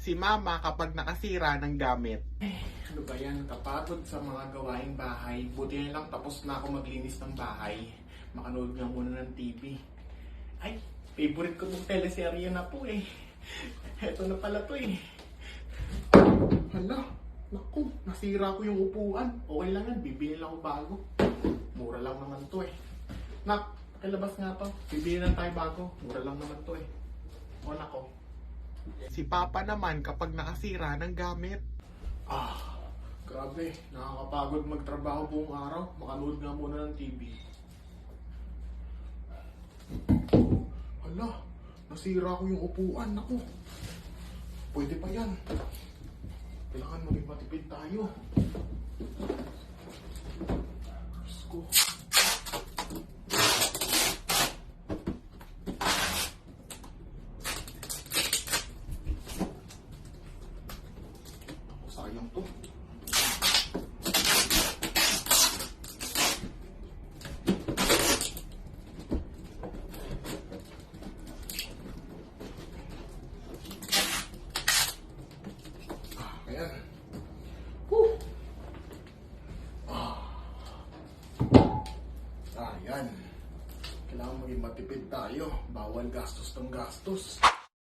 si mama kapag nakasira ng gamit. Ano ba yan? Kapagod sa mga gawaing bahay. Buti na lang tapos na ako maglinis ng bahay. Makanood nga muna ng TV. Ay, favorite ko ng teleserye na po eh. Heto na pala to eh. Hala, naku, nasira ko yung upuan. Okay lang yan, bibili lang ako bago. Mura lang naman to eh. Nak, pakilabas nga to. Bibili lang tayo bago. Mura lang naman to eh. O nako. Si papa naman kapag nakasira ng gamit. Grabe, nakakapagod magtrabaho buong araw. Makanood nga muna ng TV. Hala, nasira ko yung upuan. Naku, pwede pa yan. Kailangan maging matipid tayo. Diyos ko. Ako, sayang to. Ayan. Ayan. Kailangan maging matipid tayo. Bawal gastos ng gastos.